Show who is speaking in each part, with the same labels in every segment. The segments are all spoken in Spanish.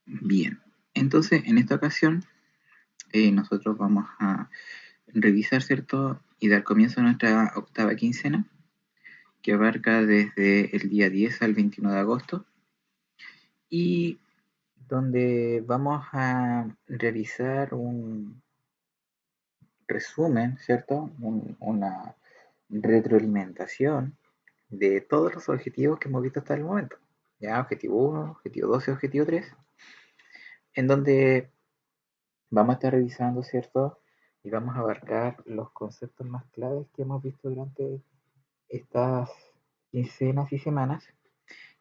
Speaker 1: Bien, entonces en esta ocasión nosotros vamos a revisar, ¿cierto? Y dar comienzo a nuestra octava quincena, que abarca desde el día 10 al 21 de agosto, y donde vamos a realizar un resumen, ¿cierto? Una retroalimentación de todos los objetivos que hemos visto hasta el momento. Ya, objetivo 1, objetivo 2 y objetivo 3, en donde vamos a estar revisando, ¿cierto? Y vamos a abarcar los conceptos más claves que hemos visto durante estas quincenas y semanas,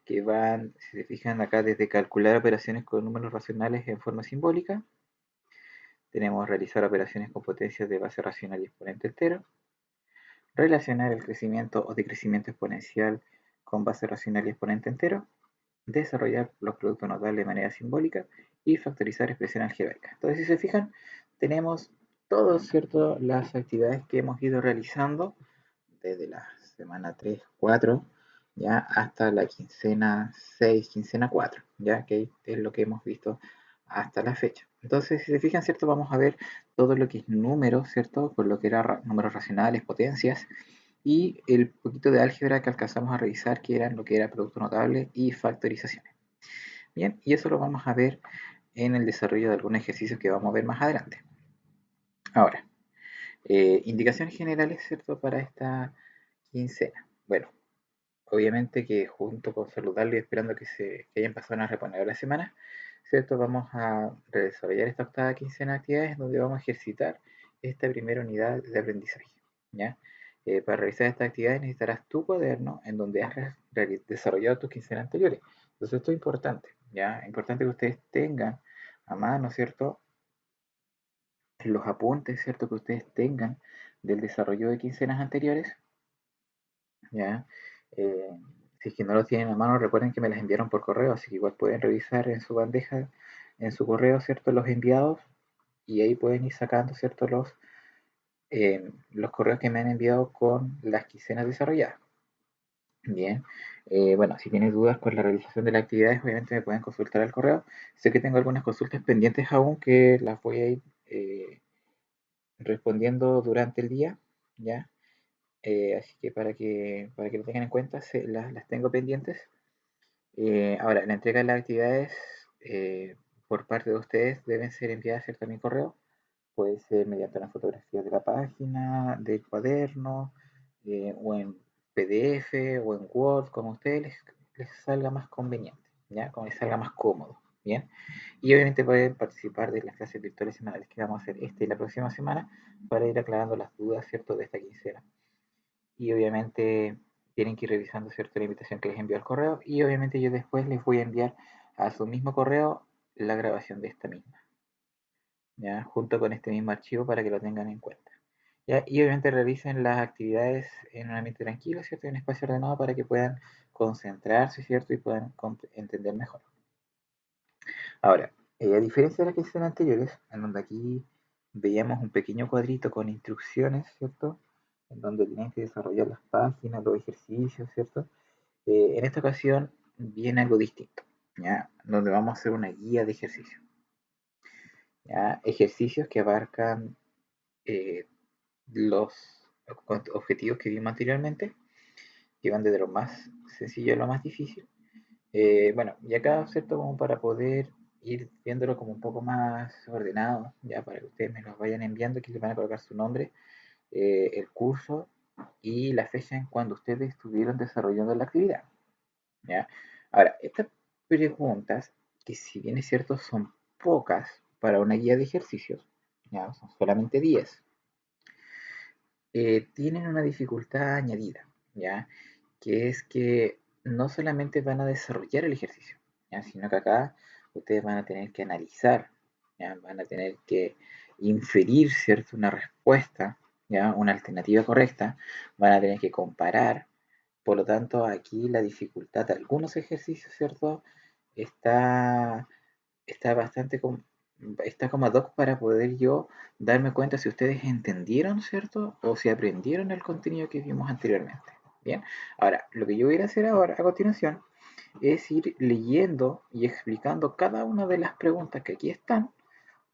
Speaker 1: que van, si se fijan acá, desde calcular operaciones con números racionales en forma simbólica, tenemos realizar operaciones con potencias de base racional y exponente entero, relacionar el crecimiento o decrecimiento exponencial con base racional y exponente entero, desarrollar los productos notables de manera simbólica y factorizar expresión algebraica. Entonces, si se fijan, tenemos todas, ¿cierto?, las actividades que hemos ido realizando desde la semana 3, 4, ya hasta la quincena 6, quincena 4, ya que es lo que hemos visto hasta la fecha. Entonces, si se fijan, ¿cierto?, vamos a ver todo lo que es números, ¿cierto?, con lo que era números racionales, potencias, y el poquito de álgebra que alcanzamos a revisar, que eran lo que era producto notable y factorizaciones. Bien, y eso lo vamos a ver en el desarrollo de algunos ejercicios que vamos a ver más adelante. Ahora, indicaciones generales, ¿cierto?, para esta quincena. Bueno, obviamente que junto con saludarle y esperando que hayan pasado una reponedora semana, ¿cierto? Vamos a desarrollar esta octava quincena de actividades donde vamos a ejercitar esta primera unidad de aprendizaje, ¿ya? Para realizar estas actividades necesitarás tu cuaderno en donde has desarrollado tus quincenas anteriores. Entonces esto es importante, ¿ya? Es importante que ustedes tengan a mano, ¿cierto?, los apuntes, ¿cierto?, que ustedes tengan del desarrollo de quincenas anteriores, ¿ya? Eh, si es que no lo tienen a mano, recuerden que me las enviaron por correo, así que igual pueden revisar en su bandeja, en su correo, ¿cierto?, los enviados, y ahí pueden ir sacando, ¿cierto?, los correos que me han enviado con las quincenas desarrolladas. Bien, bueno, si tienen dudas con la realización de las actividades, obviamente me pueden consultar al correo. Sé que tengo algunas consultas pendientes aún que las voy a ir respondiendo durante el día, ¿ya? Así que para que lo tengan en cuenta, las tengo pendientes. Ahora, la entrega de las actividades por parte de ustedes deben ser enviadas, ¿cierto?, a mi correo. Puede ser mediante una fotografía de la página, del cuaderno, o en PDF o en Word, como a ustedes les salga más conveniente, ¿ya? Como les salga más cómodo, ¿bien? Y obviamente pueden participar de las clases virtuales semanales que vamos a hacer esta y la próxima semana para ir aclarando las dudas, ¿cierto?, de esta quincena. Y obviamente tienen que ir revisando, ¿cierto?, la invitación que les envió al correo, y obviamente yo después les voy a enviar a su mismo correo la grabación de esta misma, ¿ya? Junto con este mismo archivo para que lo tengan en cuenta, ¿ya? Y obviamente revisen las actividades en un ambiente tranquilo, ¿cierto?, en un espacio ordenado para que puedan concentrarse, ¿cierto?, y puedan entender mejor. Ahora, a diferencia de las quincenas anteriores, en donde aquí veíamos un pequeño cuadrito con instrucciones, ¿cierto?, en donde tienen que desarrollar las páginas, los ejercicios, ¿cierto? En esta ocasión viene algo distinto, ¿ya? Donde vamos a hacer una guía de ejercicios, ¿ya? Ejercicios que abarcan eh, los objetivos que vimos anteriormente, que van desde lo más sencillo a lo más difícil. Bueno, y acá, ¿cierto?, como para poder ir viéndolo como un poco más ordenado, ya para que ustedes me los vayan enviando, que les van a colocar su nombre, el curso y la fecha en cuando ustedes estuvieron desarrollando la actividad, ¿ya? Ahora, estas preguntas, que si bien es cierto son pocas para una guía de ejercicios, ¿ya? Son solamente 10, tienen una dificultad añadida, ¿ya? Que es que no solamente van a desarrollar el ejercicio, ¿ya? Sino que acá ustedes van a tener que analizar, ¿ya? Van a tener que inferir, ¿cierto?, una respuesta, ¿ya?, una alternativa correcta, van a tener que comparar. Por lo tanto, aquí la dificultad de algunos ejercicios, ¿cierto?, está, está bastante está como ad hoc para poder yo darme cuenta si ustedes entendieron, ¿cierto?, o si aprendieron el contenido que vimos anteriormente. Bien, ahora, lo que yo voy a hacer ahora, a continuación, es ir leyendo y explicando cada una de las preguntas que aquí están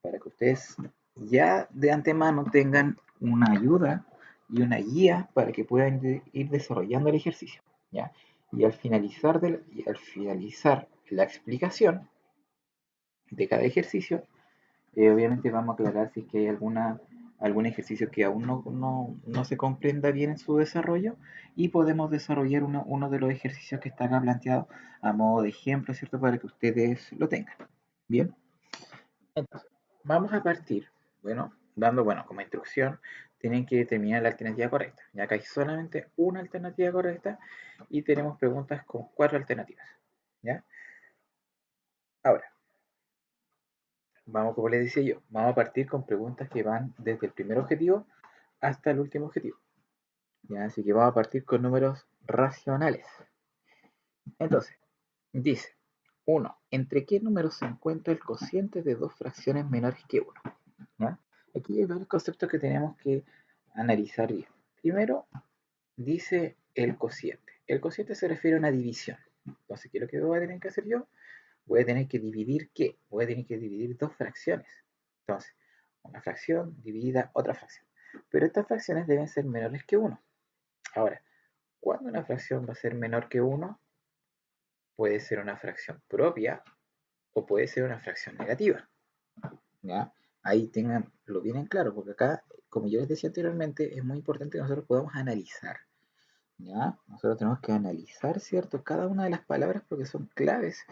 Speaker 1: para que ustedes ya de antemano tengan una ayuda y una guía para que puedan ir desarrollando el ejercicio, ¿ya? Y al finalizar la explicación de cada ejercicio, obviamente vamos a aclarar si es que hay algún ejercicio que aún no se comprenda bien en su desarrollo y podemos desarrollar uno de los ejercicios que están acá planteados a modo de ejemplo, ¿cierto? Para que ustedes lo tengan. Bien, entonces, vamos a partir, bueno, como instrucción, tienen que determinar la alternativa correcta. Ya que hay solamente una alternativa correcta y tenemos preguntas con 4 alternativas. ¿Ya? Ahora, vamos, como les decía yo, vamos a partir con preguntas que van desde el primer objetivo hasta el último objetivo. ¿Ya? Así que vamos a partir con números racionales. Entonces, dice, 1. ¿Entre qué números se encuentra el cociente de dos fracciones menores que 1? ¿Ya? Aquí hay varios conceptos que tenemos que analizar bien. Primero, dice el cociente. El cociente se refiere a una división. Entonces, ¿qué es lo que voy a tener que hacer yo? Voy a tener que dividir ¿qué? Voy a tener que dividir dos fracciones. Entonces, una fracción dividida otra fracción. Pero estas fracciones deben ser menores que 1. Ahora, ¿cuándo una fracción va a ser menor que 1? Puede ser una fracción propia o puede ser una fracción negativa. ¿Ya? Ahí tenganlo bien en claro, porque acá, como yo les decía anteriormente, es muy importante que nosotros podamos analizar. ¿Ya? Nosotros tenemos que analizar, ¿cierto? Cada una de las palabras porque son claves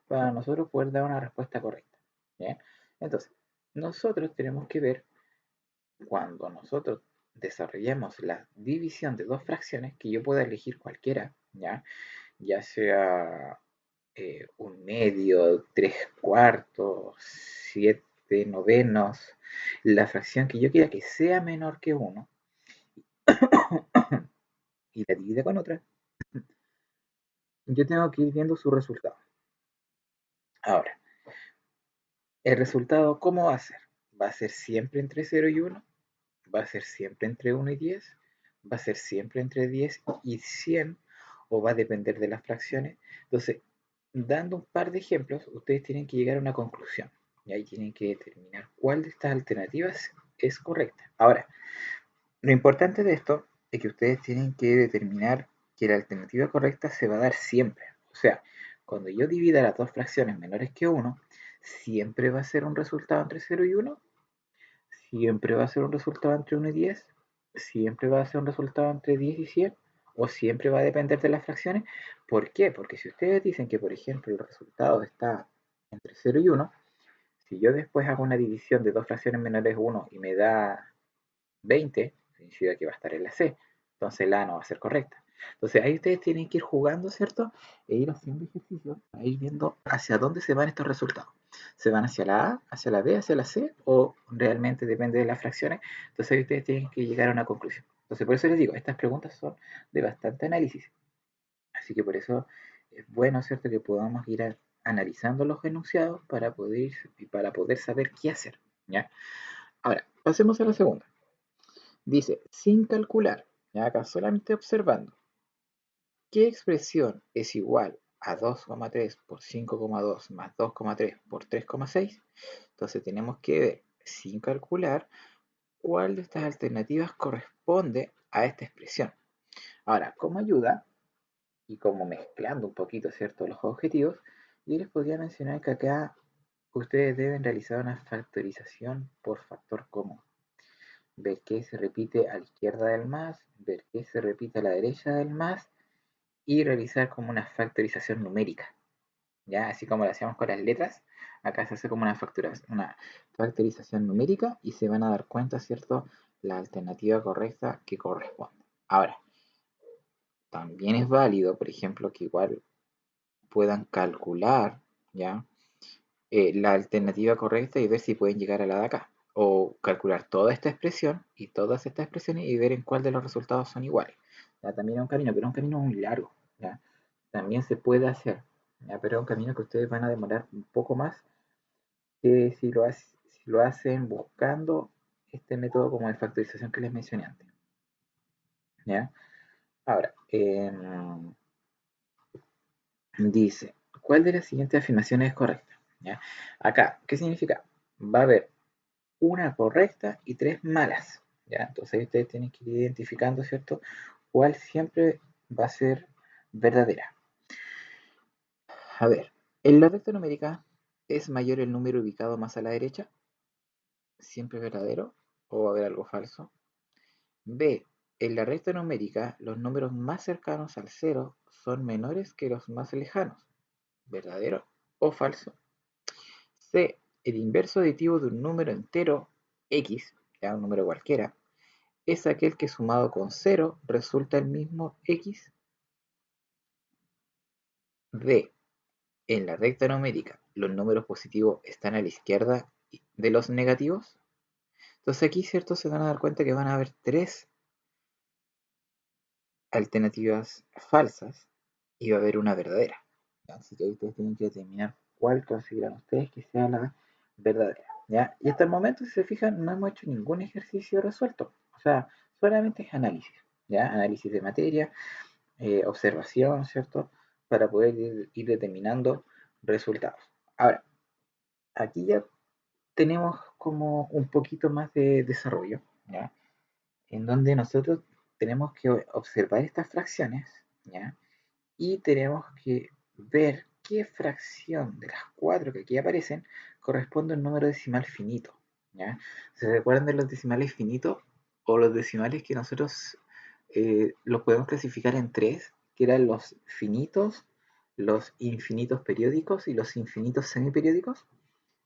Speaker 1: para nosotros poder dar una respuesta correcta. ¿Ya? Entonces, nosotros tenemos que ver cuando nosotros desarrollemos la división de dos fracciones, que yo pueda elegir cualquiera, ya sea un medio, 3/4, 7/9, la fracción que yo quiera que sea menor que 1 y la divide con otra, yo tengo que ir viendo su resultado. Ahora, el resultado, ¿cómo va a ser? ¿Va a ser siempre entre 0 y 1? ¿Va a ser siempre entre 1 y 10? ¿Va a ser siempre entre 10 y 100? ¿O va a depender de las fracciones? Entonces, dando un par de ejemplos, ustedes tienen que llegar a una conclusión. Y ahí tienen que determinar cuál de estas alternativas es correcta. Ahora, lo importante de esto es que ustedes tienen que determinar que la alternativa correcta se va a dar siempre. O sea, cuando yo divida las dos fracciones menores que 1, siempre va a ser un resultado entre 0 y 1, siempre va a ser un resultado entre 1 y 10, siempre va a ser un resultado entre 10 y 100, o siempre va a depender de las fracciones. ¿Por qué? Porque si ustedes dicen que, por ejemplo, el resultado está entre 0 y 1, si yo después hago una división de dos fracciones menores 1 y me da 20, significa que va a estar en la C. Entonces la A no va a ser correcta. Entonces ahí ustedes tienen que ir jugando, ¿cierto? E ir haciendo ejercicios, a ir viendo hacia dónde se van estos resultados. ¿Se van hacia la A, hacia la B, hacia la C? ¿O realmente depende de las fracciones? Entonces ahí ustedes tienen que llegar a una conclusión. Entonces por eso les digo, estas preguntas son de bastante análisis. Así que por eso es bueno, ¿cierto? Que podamos ir analizando los enunciados para poder saber qué hacer. ¿Ya? Ahora, pasemos a la segunda. Dice, sin calcular, ya acá solamente observando, ¿qué expresión es igual a 2,3 por 5,2 más 2,3 por 3,6? Entonces tenemos que ver, sin calcular, cuál de estas alternativas corresponde a esta expresión. Ahora, como ayuda, y como mezclando un poquito, ¿cierto?, los objetivos, yo les podría mencionar que acá ustedes deben realizar una factorización por factor común. Ver qué se repite a la izquierda del más, ver qué se repite a la derecha del más y realizar como una factorización numérica, ¿ya? Así como lo hacíamos con las letras, acá se hace como una factorización numérica y se van a dar cuenta, ¿cierto?, la alternativa correcta que corresponde. Ahora, también es válido, por ejemplo, que igual puedan calcular, ¿ya? La alternativa correcta y ver si pueden llegar a la de acá. O calcular toda esta expresión y todas estas expresiones y ver en cuál de los resultados son iguales. ¿Ya? También es un camino, pero es un camino muy largo. ¿Ya? También se puede hacer, ¿ya? Pero es un camino que ustedes van a demorar un poco más que si lo hacen buscando este método como de factorización que les mencioné antes. ¿Ya? Ahora, Dice, ¿cuál de las siguientes afirmaciones es correcta? ¿Ya? Acá, ¿qué significa? Va a haber una correcta y tres malas. ¿Ya? Entonces ahí ustedes tienen que ir identificando, ¿cierto? ¿Cuál siempre va a ser verdadera? A ver, en la recta numérica es mayor el número ubicado más a la derecha, siempre verdadero, o va a haber algo falso. B, en la recta numérica los números más cercanos al cero son menores que los más lejanos, verdadero o falso. C, el inverso aditivo de un número entero x, ya un número cualquiera, es aquel que sumado con cero resulta el mismo x. D, en la recta numérica los números positivos están a la izquierda de los negativos. Entonces aquí, ¿cierto? Se van a dar cuenta que van a haber tres alternativas falsas y va a haber una verdadera. Así que ahí ustedes tienen que determinar cuál consideran ustedes que sea la verdadera. ¿Ya? Y hasta el momento, si se fijan, no hemos hecho ningún ejercicio resuelto. O sea, solamente es análisis. ¿Ya? Análisis de materia, observación, ¿cierto? Para poder ir determinando resultados. Ahora, aquí ya tenemos como un poquito más de desarrollo, ¿ya? En donde nosotros tenemos que observar estas fracciones, ¿ya? Y tenemos que ver qué fracción de las cuatro que aquí aparecen corresponde a un número decimal finito, ¿ya? ¿Se recuerdan de los decimales finitos o los decimales que nosotros los podemos clasificar en tres, que eran los finitos, los infinitos periódicos y los infinitos semiperiódicos?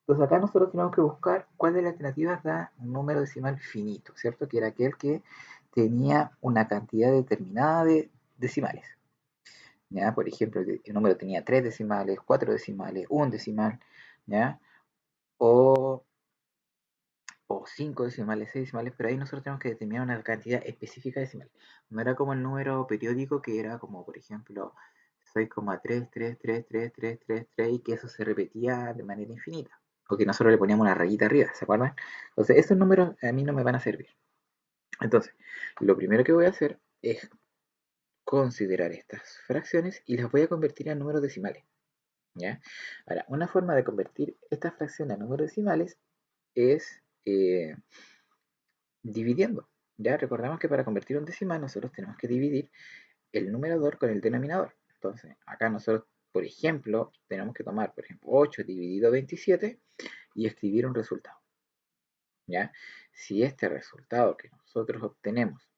Speaker 1: Entonces acá nosotros tenemos que buscar cuál de las alternativas da un número decimal finito, ¿cierto? Que era aquel que tenía una cantidad determinada de decimales. ¿Ya? Por ejemplo, el número tenía tres decimales, cuatro decimales, un decimal, ¿ya? O, o cinco decimales, seis decimales, pero ahí nosotros tenemos que determinar una cantidad específica de decimales. No era como el número periódico que era como, por ejemplo, 6,3333333 y que eso se repetía de manera infinita. O que nosotros le poníamos una rayita arriba, ¿se acuerdan? Entonces, esos números a mí no me van a servir. Entonces, lo primero que voy a hacer es considerar estas fracciones y las voy a convertir en números decimales. ¿Ya? Ahora, una forma de convertir esta fracción a números decimales es dividiendo. Ya recordamos que para convertir un decimal nosotros tenemos que dividir el numerador con el denominador. Entonces, acá nosotros, por ejemplo, tenemos que tomar, por ejemplo, 8 dividido 27 y escribir un resultado. ¿Ya? Si este resultado que nosotros obtenemos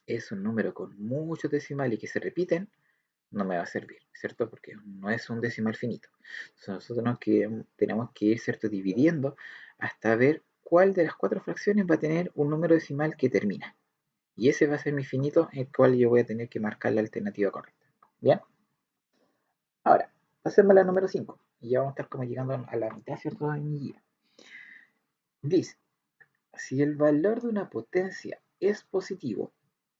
Speaker 1: es un número con muchos decimales y que se repiten, no me va a servir, ¿cierto? Porque no es un decimal finito. Entonces nosotros tenemos que ir, ¿cierto? Dividiendo hasta ver cuál de las cuatro fracciones va a tener un número decimal que termina. Y ese va a ser mi finito, el cual yo voy a tener que marcar la alternativa correcta. ¿Bien? Ahora, pasemos a la número 5. Y ya vamos a estar como llegando a la mitad, ¿cierto? De mi guía. Dice, si el valor de una potencia es positivo,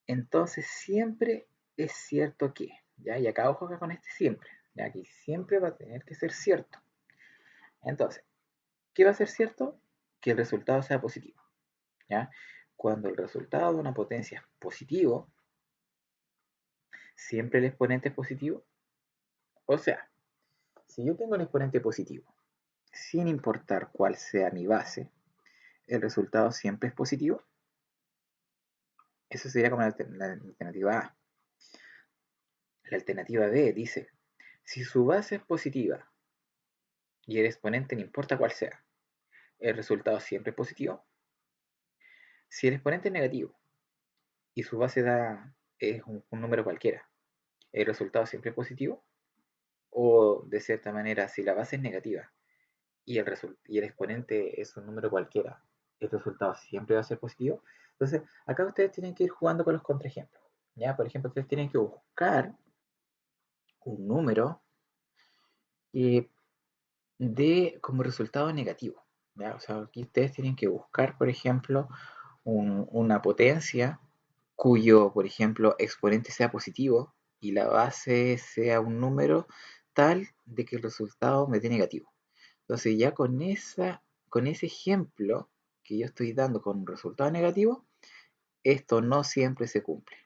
Speaker 1: entonces siempre es cierto que, ¿ya? Y acá ojo acá con este siempre, ya que siempre va a tener que ser cierto. Entonces, ¿qué va a ser cierto? Que el resultado sea positivo, ¿ya? Cuando el resultado de una potencia es positivo, siempre el exponente es positivo. O sea, si yo tengo un exponente positivo, sin importar cuál sea mi base, el resultado siempre es positivo. Eso sería como la alternativa A. La alternativa B dice, si su base es positiva y el exponente no importa cuál sea, el resultado siempre es positivo. Si el exponente es negativo y su base es un número cualquiera, el resultado siempre es positivo. O de cierta manera, si la base es negativa y el exponente es un número cualquiera, el resultado siempre va a ser positivo. Entonces, acá ustedes tienen que ir jugando con los contraejemplos. ¿Ya? Por ejemplo, ustedes tienen que buscar un número que dé como resultado negativo. ¿Ya? O sea, aquí ustedes tienen que buscar, por ejemplo, una potencia cuyo, por ejemplo, exponente sea positivo y la base sea un número tal de que el resultado me dé negativo. Entonces ya con ese ejemplo que yo estoy dando con un resultado negativo, esto no siempre se cumple.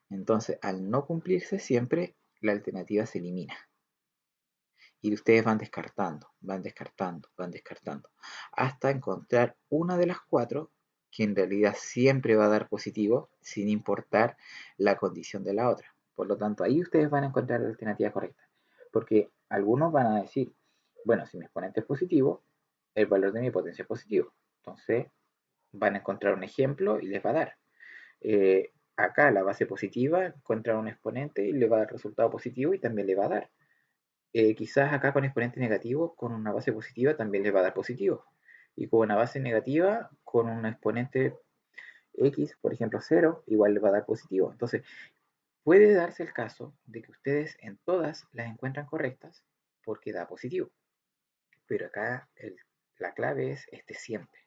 Speaker 1: Entonces, al no cumplirse siempre, la alternativa se elimina. Y ustedes van descartando, hasta encontrar una de las cuatro que en realidad siempre va a dar positivo sin importar la condición de la otra. Por lo tanto, ahí ustedes van a encontrar la alternativa correcta. Porque algunos van a decir, bueno, si mi exponente es positivo, el valor de mi potencia es positivo. Entonces, van a encontrar un ejemplo y les va a dar. Acá la base positiva encuentra un exponente y le va a dar resultado positivo y también le va a dar. Quizás acá con exponente negativo, con una base positiva también le va a dar positivo. Y con una base negativa, con un exponente x, por ejemplo 0, igual le va a dar positivo. Entonces, puede darse el caso de que ustedes en todas las encuentran correctas porque da positivo. Pero acá la clave es este siempre,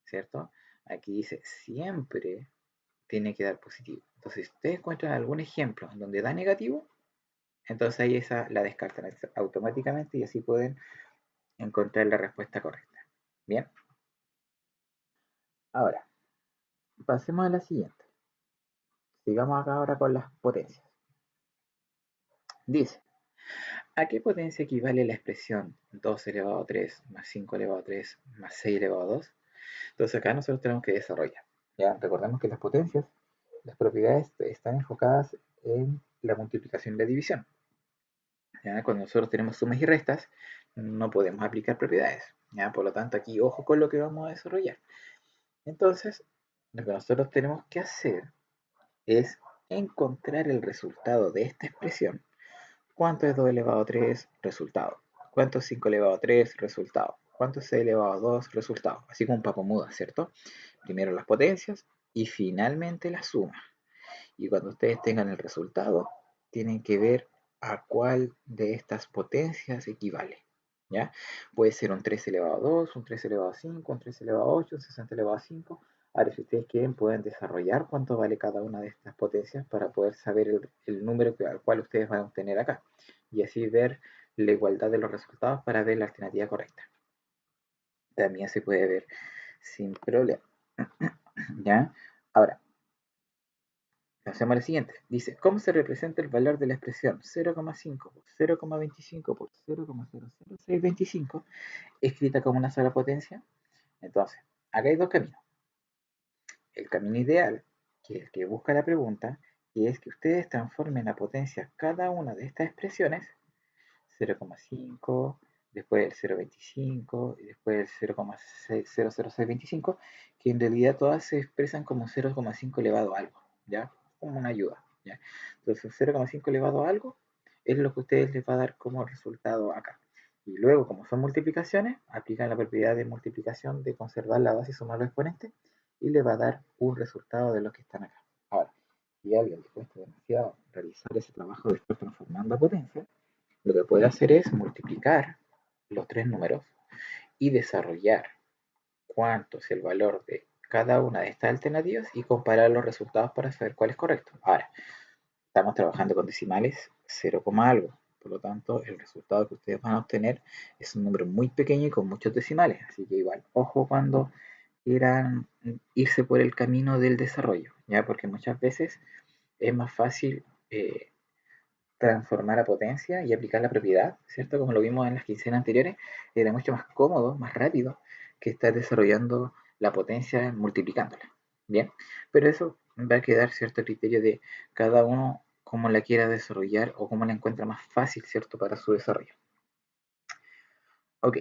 Speaker 1: ¿cierto? Aquí dice siempre tiene que dar positivo. Entonces, si ustedes encuentran algún ejemplo en donde da negativo, entonces ahí esa la descartan automáticamente y así pueden encontrar la respuesta correcta. Bien, ahora pasemos a la siguiente. Sigamos acá ahora con las potencias. Dice, ¿a qué potencia equivale la expresión 2 elevado a 3 más 5 elevado a 3 más 6 elevado a 2? Entonces acá nosotros tenemos que desarrollar. Ya recordemos que las potencias, las propiedades están enfocadas en la multiplicación y la división. ¿Ya? Cuando nosotros tenemos sumas y restas, no podemos aplicar propiedades. ¿Ya? Por lo tanto, aquí ojo con lo que vamos a desarrollar. Entonces, lo que nosotros tenemos que hacer es encontrar el resultado de esta expresión. ¿Cuánto es 2 elevado a 3? Resultado. ¿Cuánto es 5 elevado a 3? Resultado. ¿Cuánto es 6 elevado a 2? Resultado. Así como un papamuda, ¿cierto? Primero las potencias y finalmente la suma. Y cuando ustedes tengan el resultado, tienen que ver a cuál de estas potencias equivale. ¿Ya? Puede ser un 3 elevado a 2, un 3 elevado a 5, un 3 elevado a 8, un 60 elevado a 5. Ahora, si ustedes quieren, pueden desarrollar cuánto vale cada una de estas potencias para poder saber el número al cual ustedes van a obtener acá. Y así ver la igualdad de los resultados para ver la alternativa correcta. También se puede ver sin problema. ¿Ya? Ahora, hacemos lo siguiente. Dice, ¿cómo se representa el valor de la expresión 0,5 por 0,25 por 0,00625 escrita como una sola potencia? Entonces, acá hay dos caminos. El camino ideal, que es el que busca la pregunta, y es que ustedes transformen a potencia cada una de estas expresiones, 0,5, después el 0,25 y después el 0,00625, que en realidad todas se expresan como 0,5 elevado a algo, ¿ya? Como una ayuda, ¿ya? Entonces 0,5 elevado a algo es lo que ustedes les va a dar como resultado acá. Y luego, como son multiplicaciones, aplican la propiedad de multiplicación de conservar la base y sumar los exponentes, y le va a dar un resultado de los que están acá. Ahora, si a alguien le cuesta demasiado realizar ese trabajo de estar transformando a potencia, lo que puede hacer es multiplicar los tres números y desarrollar cuánto es el valor de cada una de estas alternativas y comparar los resultados para saber cuál es correcto. Ahora, estamos trabajando con decimales 0, algo. Por lo tanto, el resultado que ustedes van a obtener es un número muy pequeño y con muchos decimales. Así que igual, ojo cuando quieran irse por el camino del desarrollo, ¿ya? Porque muchas veces es más fácil transformar a potencia y aplicar la propiedad, ¿cierto? Como lo vimos en las quincenas anteriores, era mucho más cómodo, más rápido que estar desarrollando la potencia multiplicándola. Bien, pero eso va a quedar cierto criterio de cada uno cómo la quiera desarrollar o cómo la encuentra más fácil, ¿cierto? Para su desarrollo. Ok,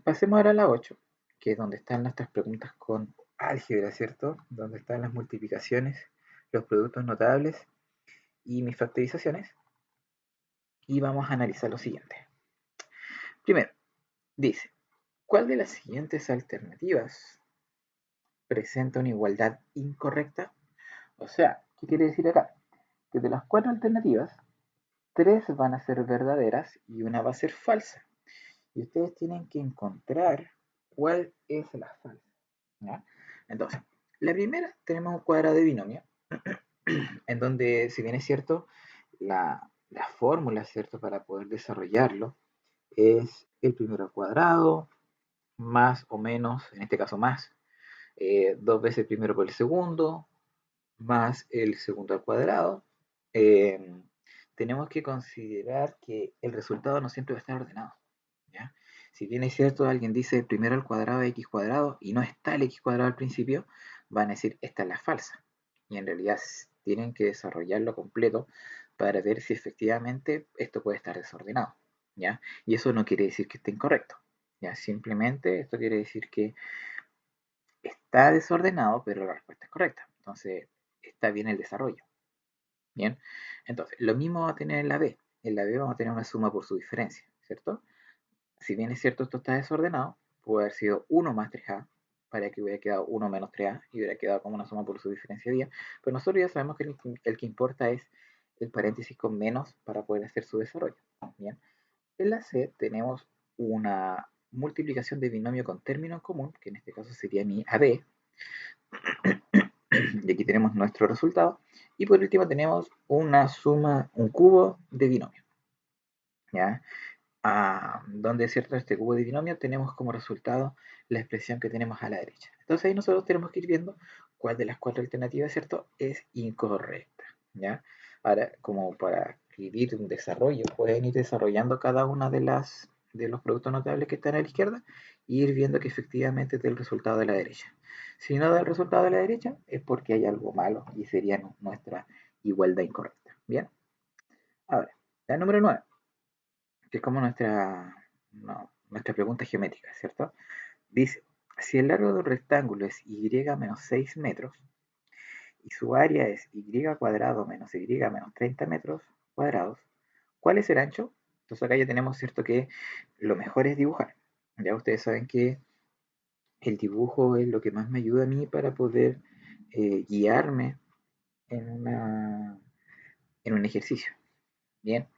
Speaker 1: pasemos ahora a la 8, que es donde están nuestras preguntas con álgebra, ¿cierto? Donde están las multiplicaciones, los productos notables y mis factorizaciones. Y vamos a analizar lo siguiente. Primero, dice, ¿cuál de las siguientes alternativas presenta una igualdad incorrecta? O sea, ¿qué quiere decir acá? Que de las cuatro alternativas, tres van a ser verdaderas y una va a ser falsa. Y ustedes tienen que encontrar cuál es la falsa. ¿Ya? Entonces, la primera tenemos un cuadrado de binomio, en donde, si bien es cierto, la fórmula, ¿cierto?, para poder desarrollarlo es el primero al cuadrado, más o menos, en este caso más, dos veces el primero por el segundo, más el segundo al cuadrado. tenemos que considerar que el resultado no siempre va a estar ordenado, ¿ya? Si bien es cierto, alguien dice primero el cuadrado de x cuadrado y no está el x cuadrado al principio, van a decir esta es la falsa. Y en realidad tienen que desarrollarlo completo para ver si efectivamente esto puede estar desordenado, ¿ya? Y eso no quiere decir que esté incorrecto, ¿ya? Simplemente esto quiere decir que está desordenado, pero la respuesta es correcta. Entonces, está bien el desarrollo. Bien, entonces, lo mismo va a tener en la B. En la B vamos a tener una suma por su diferencia, ¿cierto? Si bien es cierto esto está desordenado, puede haber sido 1 más 3a, para que hubiera quedado 1 menos 3a y hubiera quedado como una suma por su diferencia de día, pero nosotros ya sabemos que el que importa es el paréntesis con menos para poder hacer su desarrollo. Bien, en la C tenemos una multiplicación de binomio con término en común, que en este caso sería mi AB, y aquí tenemos nuestro resultado. Y por último tenemos una suma, un cubo de binomio, ¿ya? Donde, ¿cierto? Este cubo de binomio tenemos como resultado la expresión que tenemos a la derecha. Entonces ahí nosotros tenemos que ir viendo cuál de las cuatro alternativas, ¿cierto?, es incorrecta, ¿ya? Ahora, como para escribir un desarrollo, pueden ir desarrollando cada una de los productos notables que están a la izquierda e ir viendo que efectivamente es el resultado de la derecha. Si no da el resultado de la derecha, es porque hay algo malo y sería nuestra igualdad incorrecta. Bien, ahora, la número 9, que es como nuestra pregunta geométrica, ¿cierto? Dice, si el largo de un rectángulo es y menos 6 metros y su área es y cuadrado menos y menos 30 metros cuadrados, ¿cuál es el ancho? Entonces acá ya tenemos, ¿cierto?, que lo mejor es dibujar. Ya ustedes saben que el dibujo es lo que más me ayuda a mí para poder guiarme en, en un ejercicio. Bien,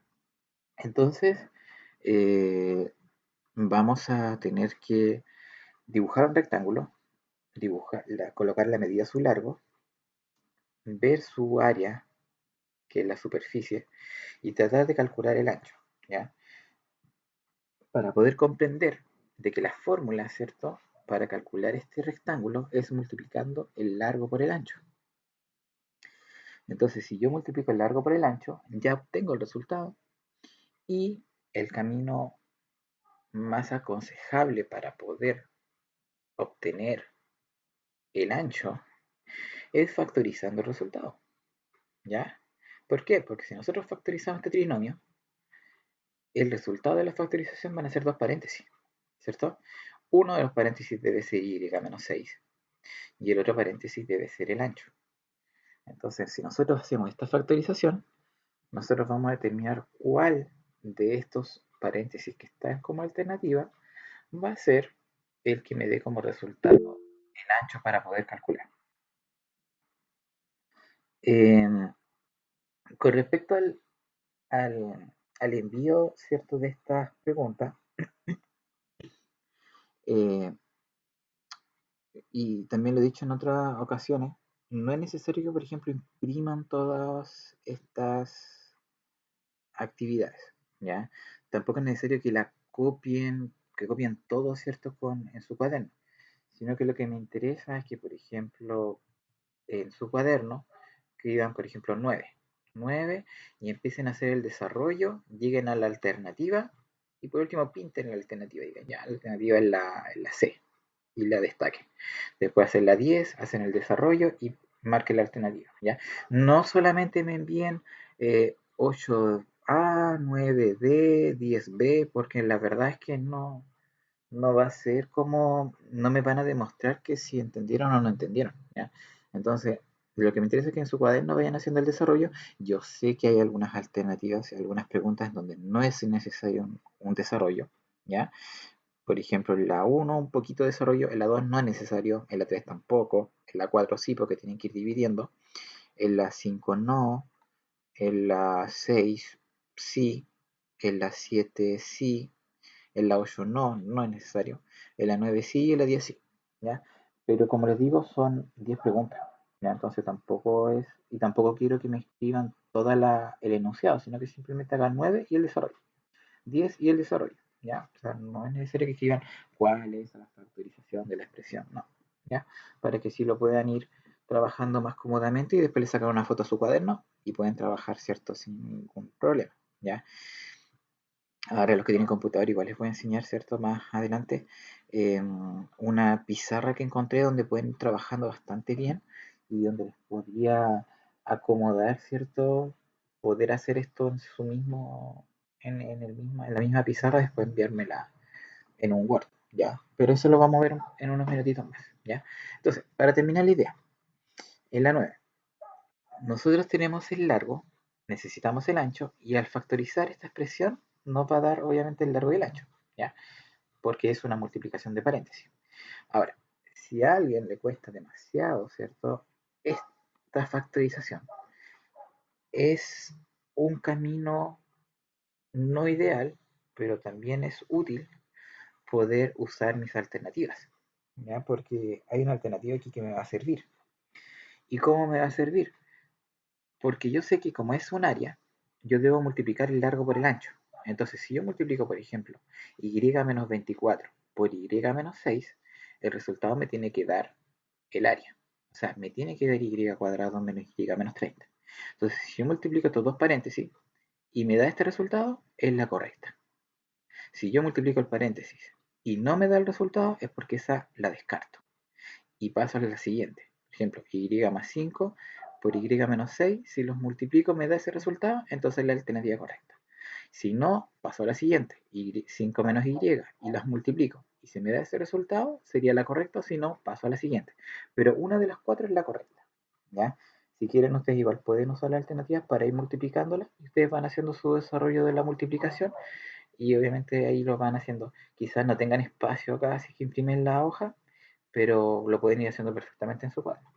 Speaker 1: entonces eh, vamos a tener que dibujar un rectángulo, colocar la medida a su largo, ver su área, que es la superficie, y tratar de calcular el ancho, ¿ya? Para poder comprender de que la fórmula, ¿cierto?, para calcular este rectángulo es multiplicando el largo por el ancho. Entonces, si yo multiplico el largo por el ancho, ya obtengo el resultado y el camino más aconsejable para poder obtener el ancho es factorizando el resultado, ¿ya? ¿Por qué? Porque si nosotros factorizamos este trinomio, el resultado de la factorización van a ser dos paréntesis, ¿cierto? Uno de los paréntesis debe ser y menos 6 y el otro paréntesis debe ser el ancho. Entonces, si nosotros hacemos esta factorización, nosotros vamos a determinar cuál de estos paréntesis que están como alternativa va a ser el que me dé como resultado el ancho para poder calcular. Eh, con respecto al envío, ¿cierto?, de estas preguntas, eh, y también lo he dicho en otras ocasiones, no es necesario que, por ejemplo, impriman todas estas actividades, ¿ya? Tampoco es necesario que la copien, que copien todo, ¿cierto?, en su cuaderno, sino que lo que me interesa es que, por ejemplo, en su cuaderno, escriban, por ejemplo, 9 y empiecen a hacer el desarrollo, lleguen a la alternativa y por último pinten la alternativa y digan, ya, la alternativa es la C y la destaquen. Después hacen la 10, hacen el desarrollo y marquen la alternativa, ¿ya? No solamente me envíen 8A, 9D, 10B, porque la verdad es que no va a ser como, no me van a demostrar que si entendieron o no entendieron, ¿ya? Entonces, lo que me interesa es que en su cuaderno vayan haciendo el desarrollo. Yo sé que hay algunas alternativas y algunas preguntas donde no es necesario un desarrollo, ¿ya? Por ejemplo, en la 1 un poquito de desarrollo, en la 2 no es necesario, en la 3 tampoco, en la 4 sí porque tienen que ir dividiendo, en la 5 no, en la 6 sí, en la 7 sí, en la 8 no, no es necesario, en la 9 sí y en la 10 sí, ¿ya? Pero como les digo, son 10 preguntas, ¿ya? Entonces tampoco es, y tampoco quiero que me escriban el enunciado, sino que simplemente hagan 9 y el desarrollo. 10 y el desarrollo, ¿ya? O sea, no es necesario que escriban cuál es la factorización de la expresión, no, ¿ya? Para que sí lo puedan ir trabajando más cómodamente y después le sacan una foto a su cuaderno y pueden trabajar, ¿cierto? Sin ningún problema, ¿ya? Ahora los que tienen computador igual les voy a enseñar, ¿cierto? Más adelante, una pizarra que encontré donde pueden ir trabajando bastante bien y donde les podría acomodar, ¿cierto? Poder hacer esto en su mismo, en la misma pizarra, después enviármela en un Word, ¿ya? Pero eso lo vamos a ver en unos minutitos más, ¿ya? Entonces, para terminar la idea, en la 9 nosotros tenemos el largo, necesitamos el ancho, y al factorizar esta expresión nos va a dar obviamente el largo y el ancho, ¿ya? Porque es una multiplicación de paréntesis. Ahora, si a alguien le cuesta demasiado, ¿cierto? Esta factorización es un camino no ideal, pero también es útil poder usar mis alternativas, ¿ya? Porque hay una alternativa aquí que me va a servir. ¿Y cómo me va a servir? Porque yo sé que como es un área, yo debo multiplicar el largo por el ancho. Entonces, si yo multiplico, por ejemplo, y menos 24 por y menos 6, el resultado me tiene que dar el área. O sea, me tiene que dar y cuadrado menos y menos 30. Entonces, si yo multiplico estos dos paréntesis y me da este resultado, es la correcta. Si yo multiplico el paréntesis y no me da el resultado, es porque esa la descarto. Y paso a la siguiente. Por ejemplo, y más 5 por y menos 6, si los multiplico me da ese resultado, entonces es la alternativa correcta. Si no, paso a la siguiente, 5 menos y las multiplico. Y si me da ese resultado, sería la correcta, si no, paso a la siguiente. Pero una de las cuatro es la correcta, ¿ya? Si quieren, ustedes igual pueden usar las alternativas para ir multiplicándolas. Y ustedes van haciendo su desarrollo de la multiplicación y obviamente ahí lo van haciendo. Quizás no tengan espacio acá si que imprimen la hoja, pero lo pueden ir haciendo perfectamente en su cuaderno.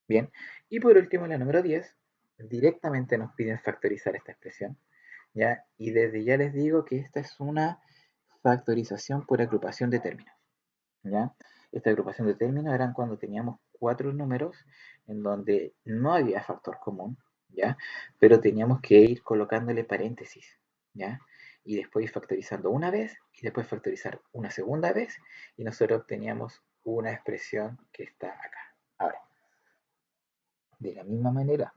Speaker 1: Bien, y por último, la número 10 directamente nos piden factorizar esta expresión, ¿ya? Y desde ya les digo que esta es una factorización por agrupación de términos, ¿ya? Esta agrupación de términos eran cuando teníamos cuatro números en donde no había factor común, ¿ya? Pero teníamos que ir colocándole paréntesis, ¿ya? Y después ir factorizando una vez y después factorizar una segunda vez y nosotros obteníamos una expresión que está acá. Ahora, de la misma manera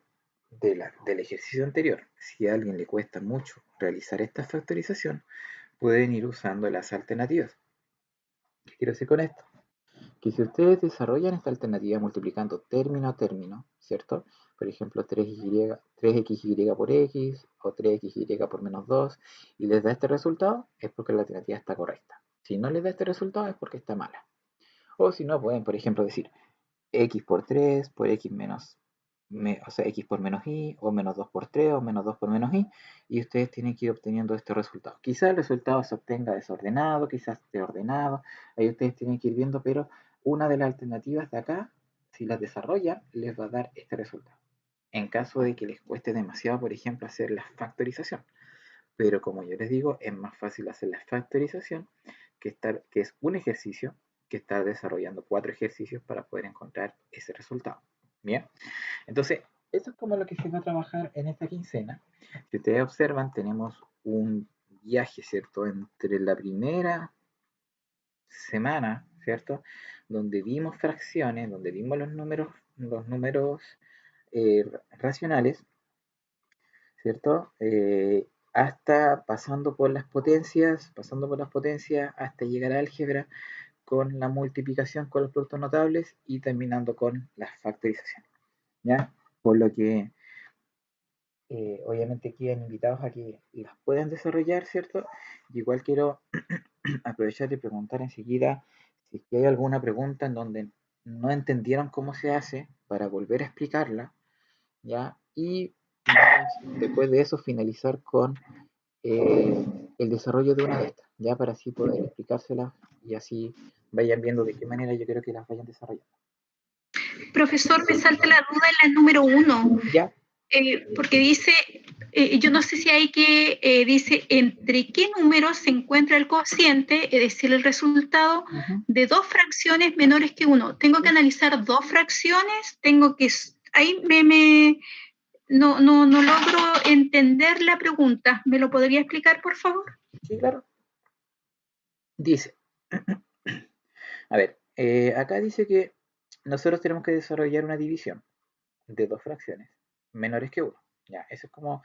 Speaker 1: del ejercicio anterior, si a alguien le cuesta mucho realizar esta factorización, pueden ir usando las alternativas. ¿Qué quiero decir con esto? Que si ustedes desarrollan esta alternativa multiplicando término a término, ¿cierto? Por ejemplo, 3xy por x o 3xy por menos 2 y les da este resultado, es porque la alternativa está correcta. Si no les da este resultado es porque está mala. O si no, pueden, por ejemplo, decir x por 3 por x menos, o sea, x por menos y, o menos 2 por 3 o menos 2 por menos y ustedes tienen que ir obteniendo este resultado. Quizás el resultado se obtenga desordenado, quizás esté ordenado, ahí ustedes tienen que ir viendo, pero una de las alternativas de acá, si las desarrollan, les va a dar este resultado. En caso de que les cueste demasiado, por ejemplo, hacer la factorización. Pero como yo les digo, es más fácil hacer la factorización que es un ejercicio que estar desarrollando cuatro ejercicios para poder encontrar ese resultado. Bien, entonces, eso es como lo que se va a trabajar en esta quincena. Si ustedes observan, tenemos un viaje, ¿cierto? Entre la primera semana, ¿cierto? Donde vimos fracciones, donde vimos los números racionales, ¿cierto? Hasta pasando por las potencias, hasta llegar a álgebra con la multiplicación con los productos notables y terminando con la factorización, ¿ya? Por lo que obviamente quedan invitados a que las puedan desarrollar, ¿cierto? Y igual quiero aprovechar y preguntar enseguida si es que hay alguna pregunta en donde no entendieron cómo se hace para volver a explicarla, ¿ya? Y después de eso finalizar con eh, el desarrollo de una de estas, ya para así poder explicárselas y así vayan viendo de qué manera yo quiero que las vayan desarrollando.
Speaker 2: Profesor, me salta la duda en la número 1,
Speaker 1: Ya,
Speaker 2: porque dice, yo no sé si hay que, dice, entre qué números se encuentra el cociente, es decir, el resultado de dos fracciones menores que 1. Tengo que analizar dos fracciones, ahí no logro entender la pregunta. ¿Me lo podría explicar, por favor?
Speaker 1: sí, claro. Dice, a ver, acá dice que nosotros tenemos que desarrollar una división de dos fracciones menores que 1, ¿ya? Eso es como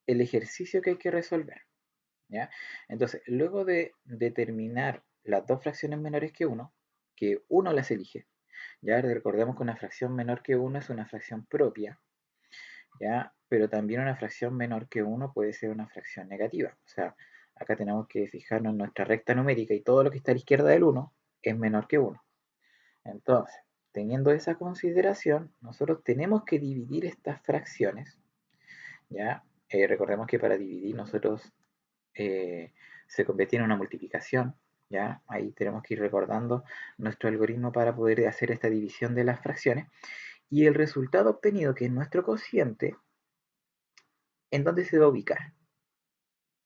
Speaker 1: el ejercicio que hay que resolver, ¿ya? Entonces, luego de determinar las dos fracciones menores que uno las elige, ya recordemos que una fracción menor que uno es una fracción propia, ¿ya? Pero también una fracción menor que uno puede ser una fracción negativa. O sea, acá tenemos que fijarnos en nuestra recta numérica y todo lo que está a la izquierda del uno es menor que uno. Entonces, teniendo esa consideración, nosotros tenemos que dividir estas fracciones, ¿ya? Recordemos que para dividir nosotros se convierte en una multiplicación, ¿ya? Ahí tenemos que ir recordando nuestro algoritmo para poder hacer esta división de las fracciones. Y el resultado obtenido, que es nuestro cociente, ¿en dónde se va a ubicar?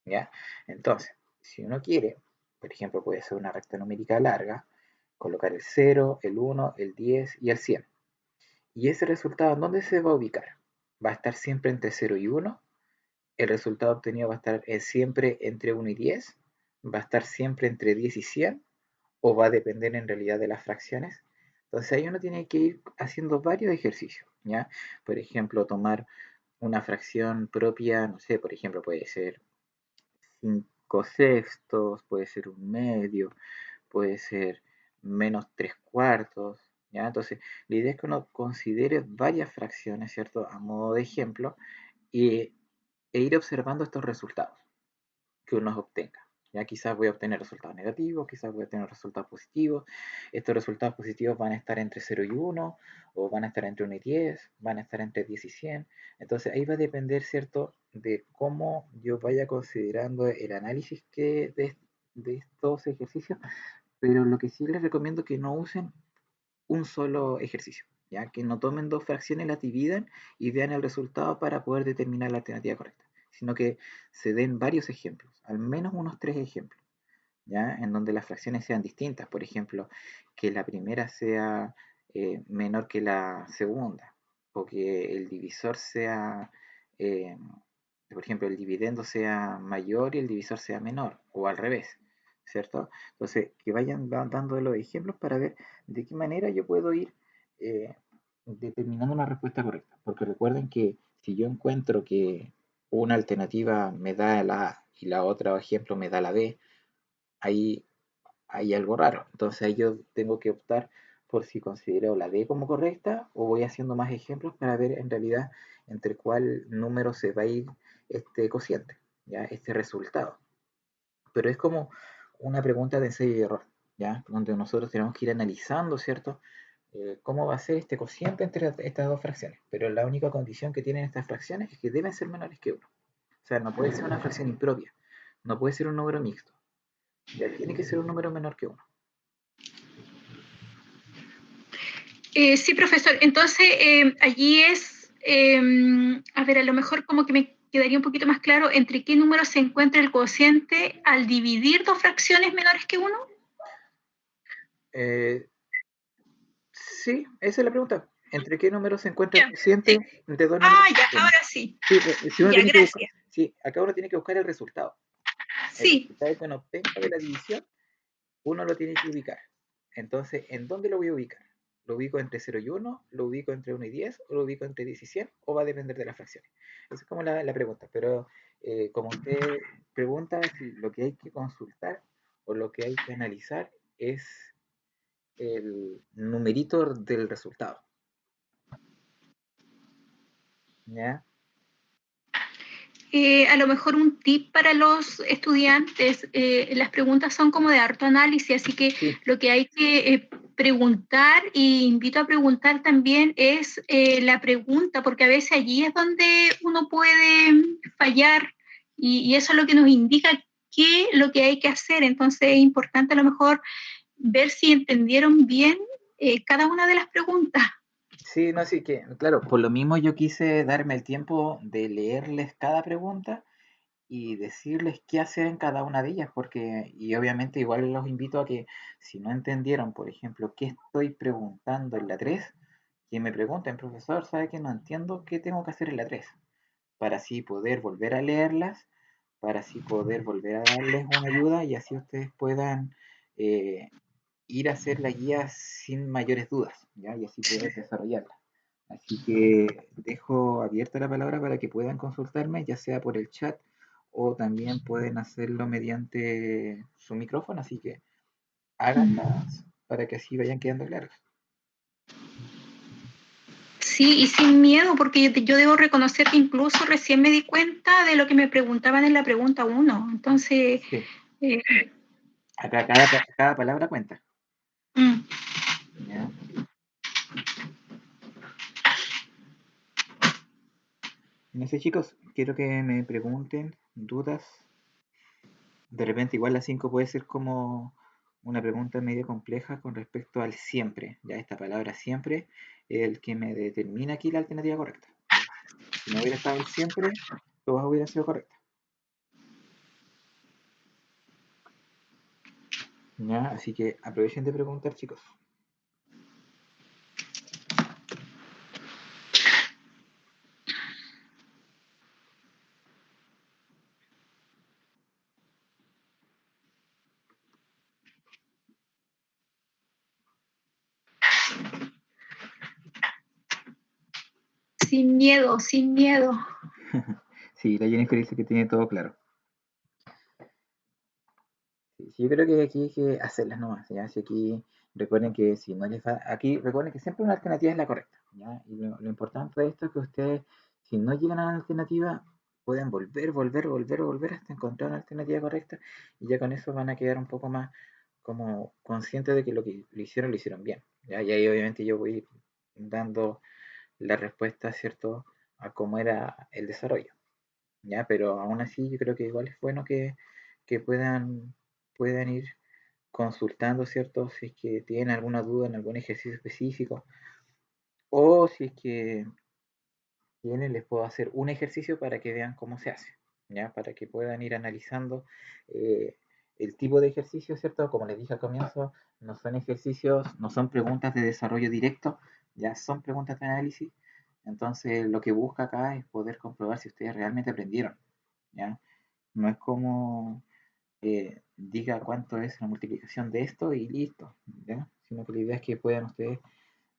Speaker 1: ¿Ya? Entonces, si uno quiere, por ejemplo, puede ser una recta numérica larga, colocar el 0, el 1, el 10 y el 100. ¿Y ese resultado en dónde se va a ubicar? ¿Va a estar siempre entre 0 y 1? ¿El resultado obtenido va a estar siempre entre 1 y 10? ¿Va a estar siempre entre 10 y 100? ¿O va a depender en realidad de las fracciones? Entonces ahí uno tiene que ir haciendo varios ejercicios, ¿ya? Por ejemplo, tomar una fracción propia, no sé, por ejemplo, puede ser 5 sextos, puede ser un medio, puede ser menos 3 cuartos, ¿ya? Entonces, la idea es que uno considere varias fracciones, ¿cierto? A modo de ejemplo, y, e ir observando estos resultados que uno obtenga. Ya quizás voy a obtener resultados negativos, quizás voy a obtener resultados positivos. Estos resultados positivos van a estar entre 0 y 1, o van a estar entre 1 y 10, van a estar entre 10 y 100. Entonces ahí va a depender, ¿cierto?, de cómo yo vaya considerando el análisis de estos ejercicios, pero lo que sí les recomiendo es que no usen un solo ejercicio, ya que no tomen dos fracciones, las dividan y vean el resultado para poder determinar la alternativa correcta, sino que se den varios ejemplos, al menos unos 3 ejemplos, ya en donde las fracciones sean distintas, por ejemplo, que la primera sea menor que la segunda, o que el divisor sea, eh, por ejemplo, el dividendo sea mayor y el divisor sea menor, o al revés, ¿cierto? Entonces, que vayan dando los ejemplos para ver de qué manera yo puedo ir eh, determinando una respuesta correcta. Porque recuerden que si yo encuentro que una alternativa me da la A y la otra, ejemplo, me da la B, ahí hay algo raro. Entonces ahí yo tengo que optar por si considero la D como correcta o voy haciendo más ejemplos para ver en realidad entre cuál número se va a ir este cociente, ¿ya? Este resultado. Pero es como una pregunta de ensayo y error, ¿ya? Donde nosotros tenemos que ir analizando, ¿cierto? Cómo va a ser este cociente entre estas dos fracciones. Pero la única condición que tienen estas fracciones es que deben ser menores que uno. O sea, no puede ser una fracción impropia, no puede ser un número mixto, ya tiene que ser un número menor que uno.
Speaker 2: Sí, profesor. Entonces, allí es, a ver, a lo mejor como que me quedaría un poquito más claro entre qué número se encuentra el cociente al dividir dos fracciones menores que uno.
Speaker 1: Eh, sí, esa es la pregunta. ¿Entre qué número se encuentra el
Speaker 2: Ya,
Speaker 1: cociente
Speaker 2: sí.
Speaker 1: de dos números
Speaker 2: Ah, ya,
Speaker 1: distintos?
Speaker 2: ahora sí.
Speaker 1: Sí, si uno
Speaker 2: Ya,
Speaker 1: tiene que buscar,
Speaker 2: gracias.
Speaker 1: sí, acá uno tiene que buscar el resultado. El
Speaker 2: Sí.
Speaker 1: resultado que uno obtenga de la división, uno lo tiene que ubicar. Entonces, ¿en dónde lo voy a ubicar? ¿Lo ubico entre 0 y 1? ¿Lo ubico entre 1 y 10? ¿O lo ubico entre 10 y 100? ¿O va a depender de las fracciones? Esa es como la pregunta. Pero como usted pregunta, si lo que hay que consultar o lo que hay que analizar es el numerito del resultado. ¿Ya?
Speaker 2: A lo mejor un tip para los estudiantes, las preguntas son como de harto análisis, así que
Speaker 1: Sí,
Speaker 2: lo que hay que preguntar, y invito a preguntar también, es la pregunta, porque a veces allí es donde uno puede fallar y eso es lo que nos indica qué es lo que hay que hacer. Entonces es importante a lo mejor ver si entendieron bien cada una de las preguntas.
Speaker 1: sí, no, sí que, claro, por lo mismo yo quise darme el tiempo de leerles cada pregunta y decirles qué hacer en cada una de ellas, porque, y obviamente igual los invito a que si no entendieron, por ejemplo, qué estoy preguntando en la 3, que me pregunten, profesor, ¿sabe que no entiendo qué tengo que hacer en la 3? Para así poder volver a leerlas, para así poder volver a darles una ayuda y así ustedes puedan eh, ir a hacer la guía sin mayores dudas, ¿ya? Y así poder desarrollarla. Así que dejo abierta la palabra para que puedan consultarme, ya sea por el chat o también pueden hacerlo mediante su micrófono, así que háganlas para que así vayan quedando claros.
Speaker 2: Sí, y sin miedo, porque yo debo reconocer que incluso recién me di cuenta de lo que me preguntaban en la pregunta 1. Entonces,
Speaker 1: Sí,
Speaker 2: eh,
Speaker 1: acá cada palabra cuenta.
Speaker 2: mm,
Speaker 1: ¿Ya? No sé, chicos, quiero que me pregunten dudas. De repente, igual la 5 puede ser como una pregunta medio compleja con respecto al siempre. Ya esta palabra siempre es el que me determina aquí la alternativa correcta. ¿Ya? Si no hubiera estado el siempre, todas hubieran sido correctas. ¿Ya? Así que aprovechen de preguntar, chicos.
Speaker 2: sin miedo, sin miedo.
Speaker 1: Sí, la Jennifer dice que tiene todo claro. Sí, sí, yo creo que aquí hay que hacerlas nomás, ¿ya? Si aquí recuerden que si no les va, aquí recuerden que siempre una alternativa es la correcta, ¿ya? Y lo importante de esto es que ustedes, si no llegan a la alternativa, pueden volver hasta encontrar una alternativa correcta y ya con eso van a quedar un poco más como conscientes de que lo hicieron bien, ¿ya? Y ahí obviamente yo voy dando la respuesta, ¿cierto? A cómo era el desarrollo. ¿Ya? Pero aún así yo creo que igual es bueno que puedan ir consultando, ¿cierto? Si es que tienen alguna duda en algún ejercicio específico o si es que tienen, les puedo hacer un ejercicio para que vean cómo se hace, ¿ya? Para que puedan ir analizando eh, el tipo de ejercicio, ¿cierto? Como les dije al comienzo, no son ejercicios, no son preguntas de desarrollo directo, ya son preguntas de análisis. Entonces, lo que busca acá es poder comprobar si ustedes realmente aprendieron, ¿ya? No es como diga cuánto es la multiplicación de esto y listo, ¿ya? Sino que la idea es que puedan ustedes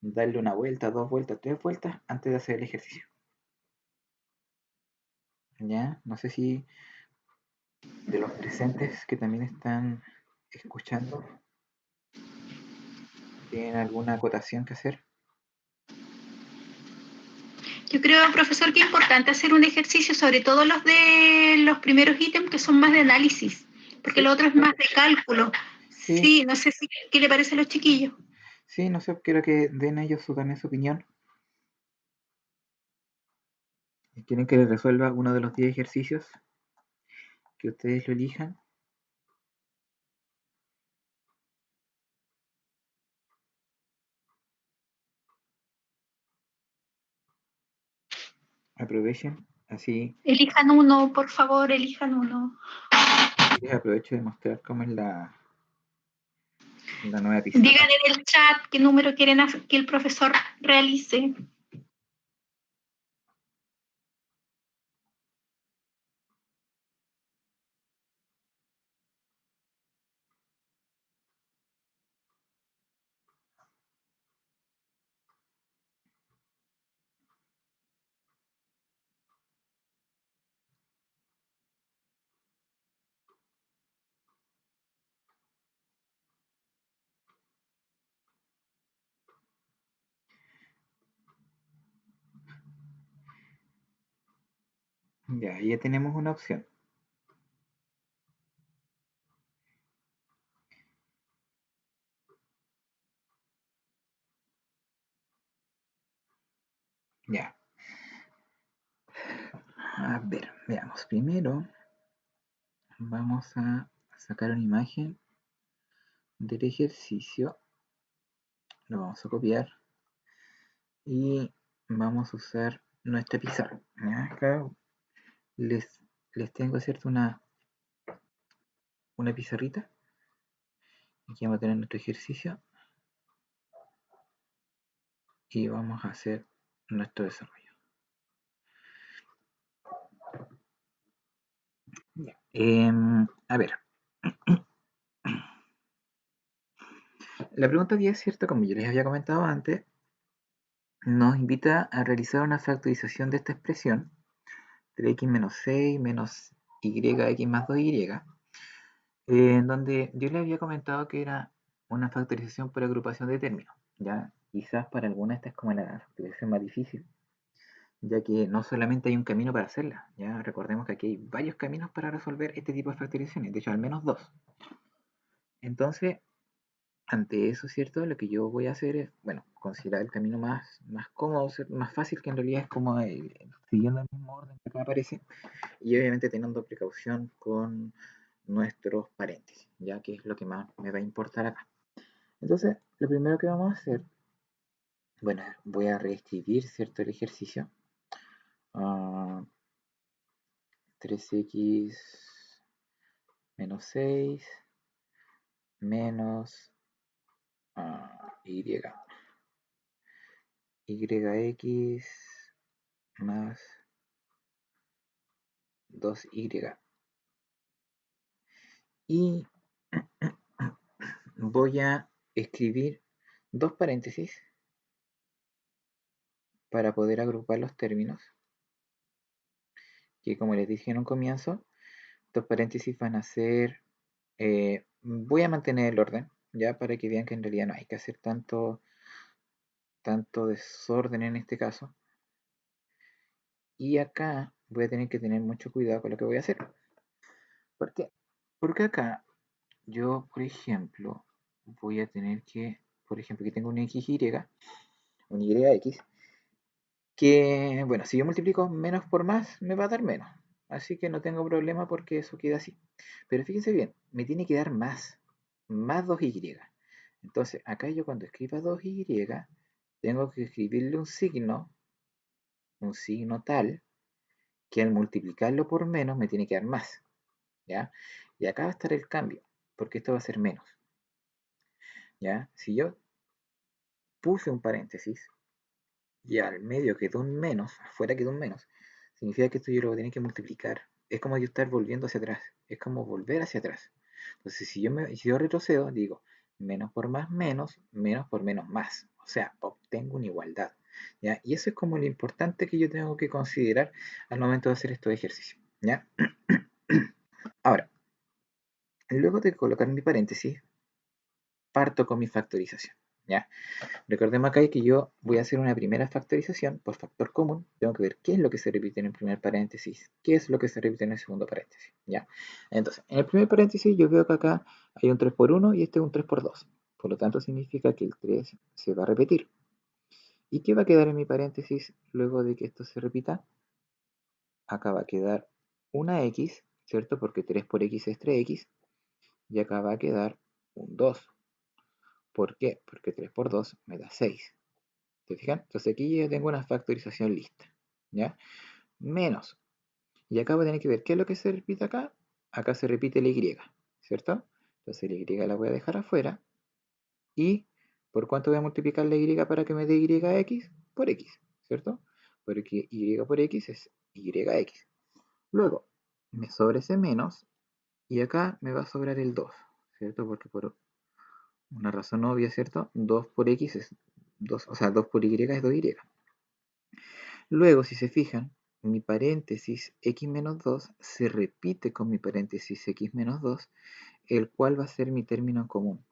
Speaker 1: darle una vuelta, dos vueltas, tres vueltas antes de hacer el ejercicio, ¿ya? No sé si de los presentes que también están escuchando tienen alguna acotación que hacer.
Speaker 2: Yo creo, profesor, que es importante hacer un ejercicio, sobre todo los de los primeros ítems que son más de análisis, porque
Speaker 1: Sí,
Speaker 2: lo otro es más de cálculo.
Speaker 1: sí,
Speaker 2: Sí, no sé si, qué le parece a los chiquillos.
Speaker 1: sí, no sé, quiero que den ellos también su opinión. ¿Quieren que les resuelva uno de los 10 ejercicios? Que ustedes lo elijan. Aprovechen, así
Speaker 2: Elijan uno, por favor, elijan uno.
Speaker 1: les aprovecho de mostrar cómo es la nueva pizarra.
Speaker 2: Digan en el chat qué número quieren que el profesor realice.
Speaker 1: Ya tenemos una opción. Ya. A ver, veamos. Primero vamos a sacar una imagen del ejercicio. Lo vamos a copiar y vamos a usar nuestra pizarra. ¿Ya? Acá les, les tengo, ¿cierto? Una pizarrita. Aquí vamos a tener nuestro ejercicio y vamos a hacer nuestro desarrollo. Ya. A ver, la pregunta 10, ¿cierto? Como yo les había comentado antes, nos invita a realizar una factorización de esta expresión, 3x menos 6 menos yx más 2y, en donde yo le había comentado que era una factorización por agrupación de términos. Ya, quizás para algunas esta es como la factorización más difícil, ya que no solamente hay un camino para hacerla, ya recordemos que aquí hay varios caminos para resolver este tipo de factorizaciones, de hecho al menos dos. Entonces, ante eso, ¿cierto? Lo que yo voy a hacer es, bueno, considerar el camino más cómodo, más fácil, que en realidad es como siguiendo el mismo orden que acá aparece, y obviamente teniendo precaución con nuestros paréntesis, ya que es lo que más me va a importar acá. Entonces, lo primero que vamos a hacer, bueno, voy a reescribir, ¿cierto? El ejercicio. 3x menos 6 menos y. Yx más 2y. Y voy a escribir dos paréntesis para poder agrupar los términos, que como les dije en un comienzo, estos paréntesis van a ser, voy a mantener el orden, ya para que vean que en realidad no hay que hacer tanto desorden en este caso. Y acá voy a tener que tener mucho cuidado con lo que voy a hacer. ¿Por qué? Porque acá yo, por ejemplo, voy a tener que, por ejemplo, que tengo un XY, un YX, que, bueno, si yo multiplico menos por más, me va a dar menos. Así que no tengo problema porque eso queda así. Pero fíjense bien, me tiene que dar más 2Y. Entonces, acá yo cuando escriba 2Y, tengo que escribirle un signo tal, que al multiplicarlo por menos me tiene que dar más. ¿Ya? Y acá va a estar el cambio, porque esto va a ser menos. ¿Ya? Si yo puse un paréntesis y al medio quedó un menos, afuera quedó un menos, significa que esto yo lo voy a tener que multiplicar. Es como yo estar volviendo hacia atrás, es como volver hacia atrás. Entonces, si yo retrocedo, digo menos por más menos, menos por menos más. O sea, obtengo una igualdad. ¿Ya? Y eso es como lo importante que yo tengo que considerar al momento de hacer estos ejercicios. ¿Ya? Ahora, luego de colocar mi paréntesis, parto con mi factorización. ¿Ya? Recordemos acá que yo voy a hacer una primera factorización por factor común. Tengo que ver qué es lo que se repite en el primer paréntesis, qué es lo que se repite en el segundo paréntesis. ¿Ya? Entonces, en el primer paréntesis yo veo que acá hay un 3 por 1 y este es un 3 por 2. Por lo tanto, significa que el 3 se va a repetir. ¿Y qué va a quedar en mi paréntesis luego de que esto se repita? Acá va a quedar una x, ¿cierto? Porque 3 por x es 3x. Y acá va a quedar un 2. ¿Por qué? Porque 3 por 2 me da 6. ¿Te fijan? Entonces aquí yo tengo una factorización lista. ¿Ya? Menos. Y acá voy a tener que ver qué es lo que se repite acá. Acá se repite la y, ¿cierto? Entonces la y la voy a dejar afuera. ¿Y por cuánto voy a multiplicar la y para que me dé yx? Por x, ¿cierto? Porque y por x es yx. Luego, me sobra ese menos. Y acá me va a sobrar el 2, ¿cierto? Porque por una razón obvia, ¿cierto? 2 por x es 2, o sea, 2 por y es 2y. Luego, si se fijan, mi paréntesis x menos 2 se repite con mi paréntesis x menos 2, el cual va a ser mi término común.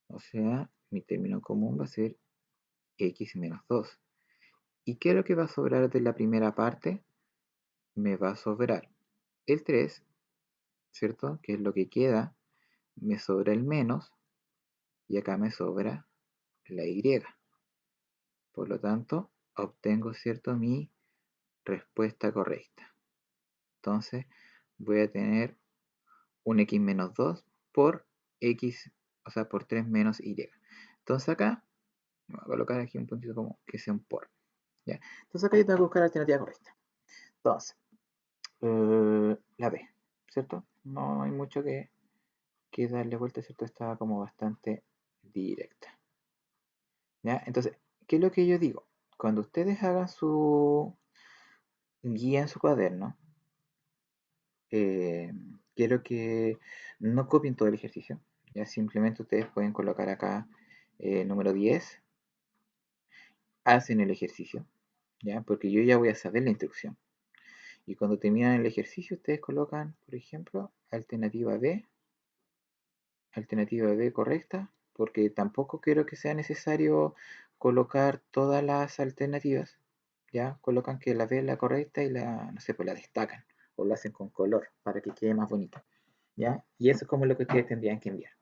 Speaker 1: O sea, mi término común va a ser x menos 2. ¿Y qué es lo que va a sobrar de la primera parte? Me va a sobrar el 3, ¿cierto? Que es lo que queda. Me sobra el menos y acá me sobra la y. Por lo tanto, obtengo, ¿cierto?, mi respuesta correcta. Entonces, voy a tener un x menos 2 por x, o sea, por 3 menos y. Entonces acá, voy a colocar aquí un puntito como que sea un por. ¿Ya? Entonces acá yo tengo que buscar la alternativa correcta. Entonces, la B, ¿cierto? No hay mucho que darle vuelta, ¿cierto? Está como bastante directa. ¿Ya? Entonces, ¿qué es lo que yo digo? Cuando ustedes hagan su guía en su cuaderno, eh, quiero que no copien todo el ejercicio. Ya simplemente ustedes pueden colocar acá número 10 hacen el ejercicio, ¿ya? Porque yo ya voy a saber la instrucción. Y cuando terminan el ejercicio, ustedes colocan, por ejemplo, alternativa B correcta, porque tampoco quiero que sea necesario colocar todas las alternativas, ¿ya? Colocan que la B es la correcta y no sé, pues la destacan o lo hacen con color para que quede más bonita, ¿ya? Y eso es como lo que ustedes tendrían que enviar.